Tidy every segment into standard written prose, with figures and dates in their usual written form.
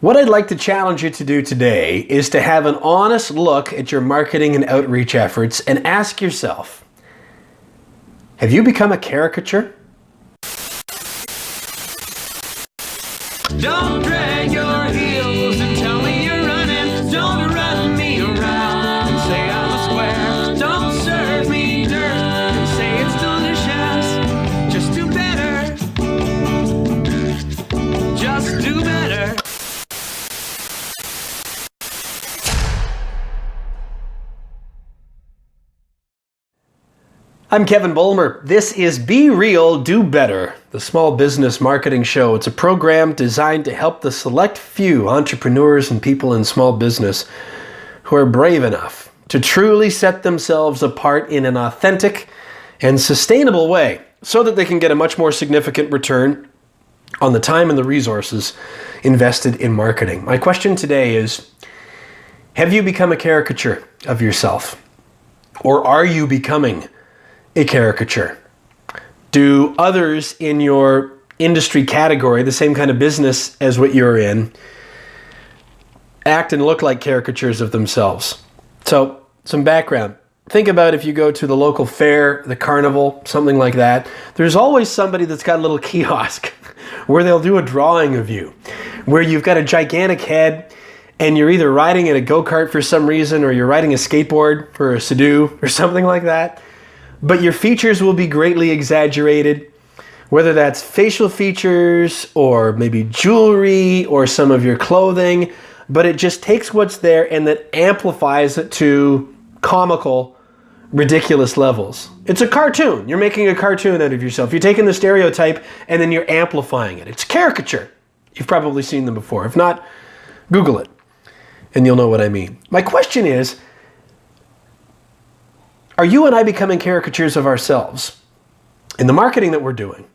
What I'd like to challenge you to do today is to have an honest look at your marketing and outreach efforts and ask yourself, have you become a caricature? Don't drag your heels and tell me you're running. Don't run me around and say I'm a square. Don't serve me dirt and say it's delicious. Just do better. Just do better. I'm Kevin Bulmer. This is Be Real, Do Better, the small business marketing show. It's a program designed to help the select few entrepreneurs and people in small business who are brave enough to truly set themselves apart in an authentic and sustainable way so that they can get a much more significant return on the time and the resources invested in marketing. My question today is, have you become a caricature of yourself? Or are you becoming a caricature? Do others in your industry category, the same kind of business as what you're in, act and look like caricatures of themselves? So, some background. Think about if you go to the local fair, the carnival, something like that. There's always somebody that's got a little kiosk where they'll do a drawing of you, where you've got a gigantic head and you're either riding in a go-kart for some reason or you're riding a skateboard for a Sudoku or something like that. But your features will be greatly exaggerated, whether that's facial features or maybe jewelry or some of your clothing, but it just takes what's there and that amplifies it to comical, ridiculous levels. It's a cartoon. You're making a cartoon out of yourself. You're taking the stereotype and then you're amplifying it. It's caricature. You've probably seen them before. If not, Google it and you'll know what I mean. My question is, are you and I becoming caricatures of ourselves in the marketing that we're doing?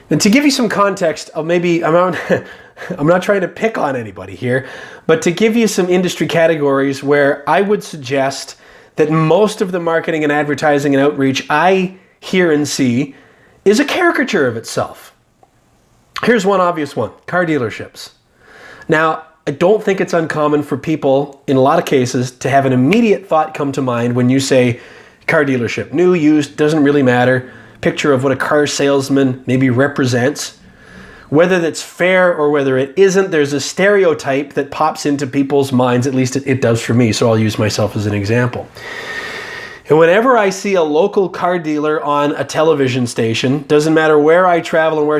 And to give you some context, I'm not trying to pick on anybody here, but to give you some industry categories where I would suggest that most of the marketing and advertising and outreach I hear and see is a caricature of itself. Here's one obvious one: car dealerships. Now, I don't think it's uncommon for people, in a lot of cases, to have an immediate thought come to mind when you say car dealership. New, used, doesn't really matter. Picture of what a car salesman maybe represents. Whether that's fair or whether it isn't, there's a stereotype that pops into people's minds, at least it does for me, so I'll use myself as an example. And whenever I see a local car dealer on a television station, doesn't matter where I travel and where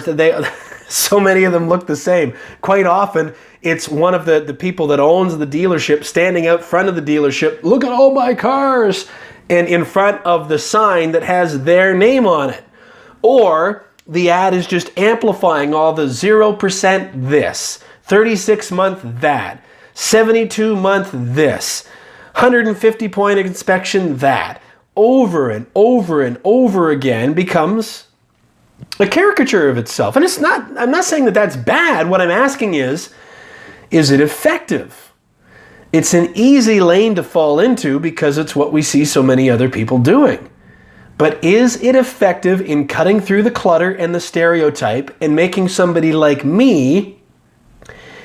so many of them look the same. Quite often, it's one of the people that owns the dealership standing out front of the dealership, look at all my cars, and in front of the sign that has their name on it. Or the ad is just amplifying all the 0% this, 36-month that, 72-month this, 150-point inspection that, over and over and over again becomes a caricature of itself. And I'm not saying that that's bad. What I'm asking is it effective? It's an easy lane to fall into because it's what we see so many other people doing. But is it effective in cutting through the clutter and the stereotype and making somebody like me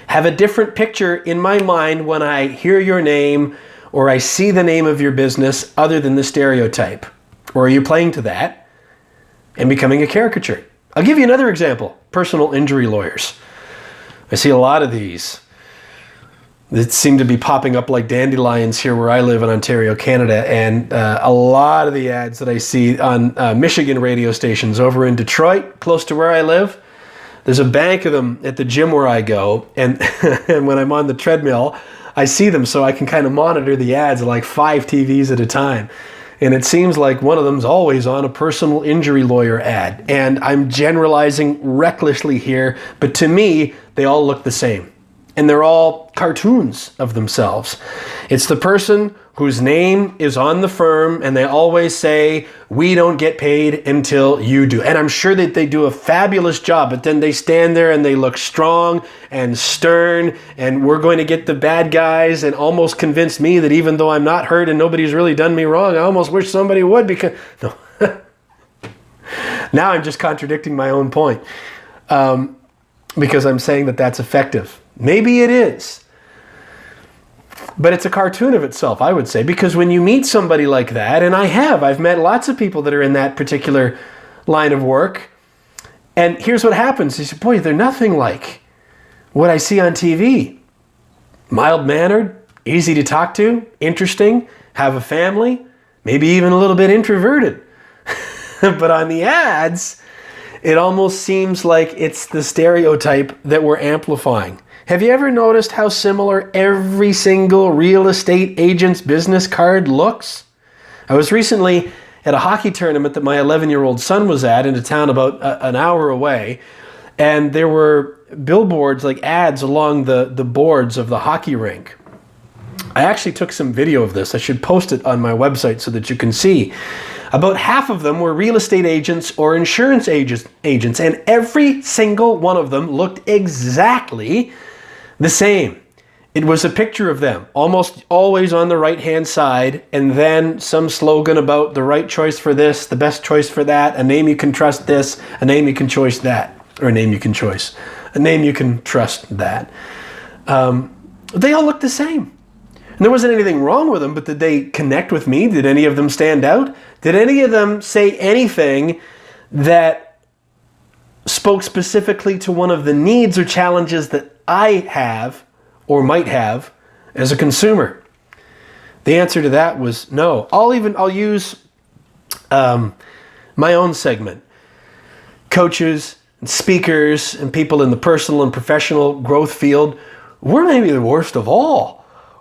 have a different picture in my mind when I hear your name or I see the name of your business other than the stereotype? Or are you playing to that and becoming a caricature? I'll give you another example: personal injury lawyers. I see a lot of these that seem to be popping up like dandelions here where I live in Ontario, Canada, and a lot of the ads that I see on Michigan radio stations over in Detroit, close to where I live. There's a bank of them at the gym where I go, and, and when I'm on the treadmill, I see them so I can kind of monitor the ads like 5 TVs at a time. And it seems like one of them's always on a personal injury lawyer ad. And I'm generalizing recklessly here, but to me, they all look the same. And they're all cartoons of themselves. It's the person whose name is on the firm and they always say, we don't get paid until you do. And I'm sure that they do a fabulous job, but then they stand there and they look strong and stern and we're going to get the bad guys, and almost convince me that even though I'm not hurt and nobody's really done me wrong, I almost wish somebody would, because no. Now I'm just contradicting my own point because I'm saying that that's effective. Maybe it is. But it's a cartoon of itself, I would say, because when you meet somebody like that, and I've met lots of people that are in that particular line of work, and here's what happens. You say, boy, they're nothing like what I see on TV. Mild-mannered, easy to talk to, interesting, have a family, maybe even a little bit introverted. But on the ads, it almost seems like it's the stereotype that we're amplifying. Have you ever noticed how similar every single real estate agent's business card looks? I was recently at a hockey tournament that my 11-year-old son was at in a town about an hour away, and there were billboards, like ads, along the boards of the hockey rink. I actually took some video of this. I should post it on my website so that you can see. About half of them were real estate agents or insurance agents, and every single one of them looked exactly the same. It was a picture of them, almost always on the right-hand side, and then some slogan about the right choice for this, the best choice for that, a name you can trust this, a name you can choice that, or a name you can trust that. They all look the same. And there wasn't anything wrong with them, but did they connect with me? Did any of them stand out? Did any of them say anything that spoke specifically to one of the needs or challenges that I have or might have as a consumer? The answer to that was no. I'll use my own segment. Coaches and speakers and people in the personal and professional growth field, we're maybe the worst of all.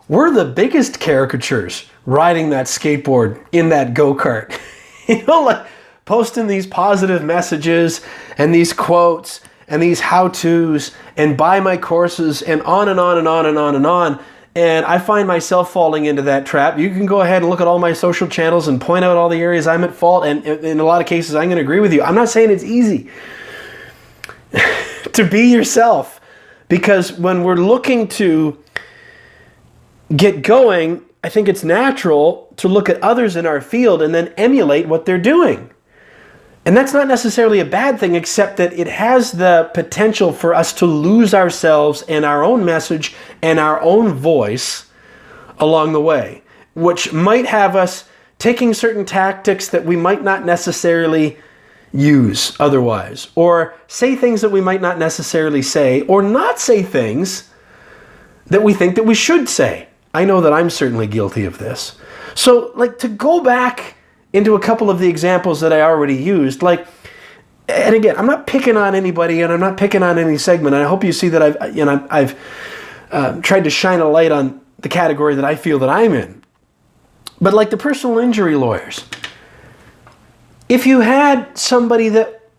We're the biggest caricatures riding that skateboard in that go-kart. Like posting these positive messages and these quotes and these how-tos and buy my courses and on and on and on and on and on. And I find myself falling into that trap. You can go ahead and look at all my social channels and point out all the areas I'm at fault. And in a lot of cases, I'm going to agree with you. I'm not saying it's easy to be yourself, because when we're looking to get going, I think it's natural to look at others in our field and then emulate what they're doing. And that's not necessarily a bad thing, except that it has the potential for us to lose ourselves and our own message and our own voice along the way, which might have us taking certain tactics that we might not necessarily use otherwise, or say things that we might not necessarily say, or not say things that we think that we should say. I know that I'm certainly guilty of this. So, to go back into a couple of the examples that I already used, and again, I'm not picking on anybody, and I'm not picking on any segment, and I hope you see that I've tried to shine a light on the category that I feel that I'm in. But like the personal injury lawyers, if you had somebody that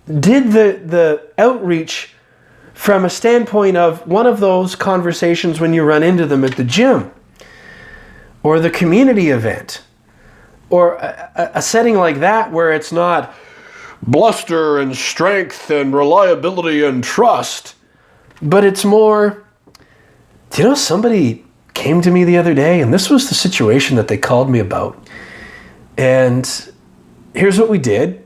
did the outreach from a standpoint of one of those conversations when you run into them at the gym, or the community event, or a setting like that where it's not bluster and strength and reliability and trust, but it's more, somebody came to me the other day and this was the situation that they called me about. And here's what we did.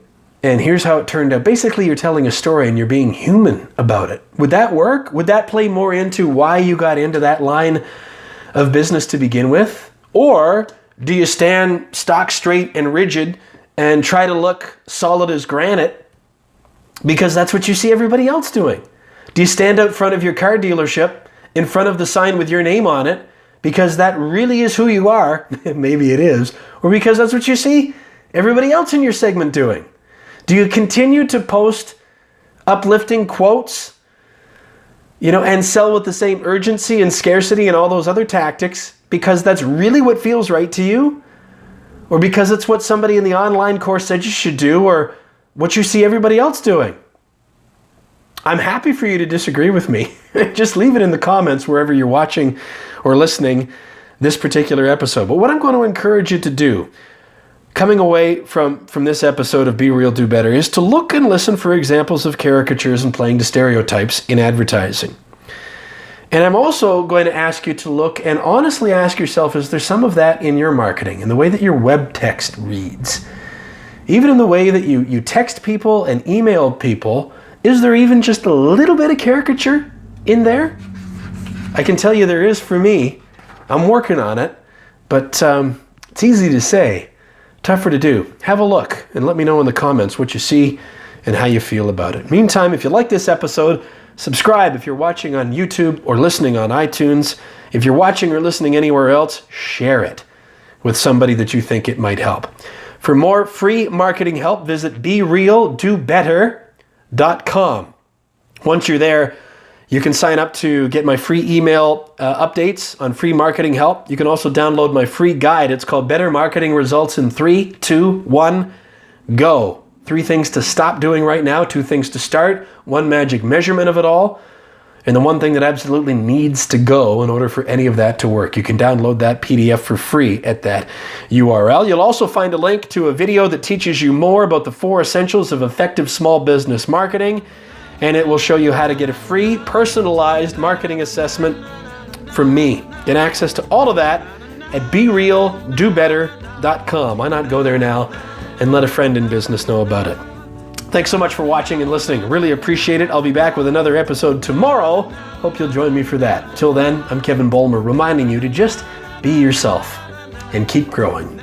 And here's how it turned out. Basically, you're telling a story and you're being human about it. Would that work? Would that play more into why you got into that line of business to begin with? Or do you stand stock straight and rigid and try to look solid as granite because that's what you see everybody else doing? Do you stand out front of your car dealership in front of the sign with your name on it because that really is who you are? Maybe it is. Or because that's what you see everybody else in your segment doing? Do you continue to post uplifting quotes, and sell with the same urgency and scarcity and all those other tactics because that's really what feels right to you? Or because it's what somebody in the online course said you should do, or what you see everybody else doing? I'm happy for you to disagree with me. Just leave it in the comments wherever you're watching or listening this particular episode. But what I'm going to encourage you to do, coming away from this episode of Be Real, Do Better, is to look and listen for examples of caricatures and playing to stereotypes in advertising. And I'm also going to ask you to look and honestly ask yourself, is there some of that in your marketing, in the way that your web text reads? Even in the way that you text people and email people, is there even just a little bit of caricature in there? I can tell you there is for me. I'm working on it, but it's easy to say, tougher to do. Have a look and let me know in the comments what you see and how you feel about it. Meantime, if you like this episode, subscribe if you're watching on YouTube or listening on iTunes. If you're watching or listening anywhere else, share it with somebody that you think it might help. For more free marketing help, visit BeRealDoBetter.com. Once you're there, you can sign up to get my free email updates on free marketing help. You can also download my free guide. It's called Better Marketing Results in 3, 2, 1, Go. 3 things to stop doing right now, 2 things to start, 1 magic measurement of it all, and the 1 thing that absolutely needs to go in order for any of that to work. You can download that PDF for free at that URL. You'll also find a link to a video that teaches you more about the 4 essentials of effective small business marketing, and it will show you how to get a free personalized marketing assessment from me. Get access to all of that at BeRealDoBetter.com. Why not go there now and let a friend in business know about it? Thanks so much for watching and listening. Really appreciate it. I'll be back with another episode tomorrow. Hope you'll join me for that. Till then, I'm Kevin Bulmer, reminding you to just be yourself and keep growing.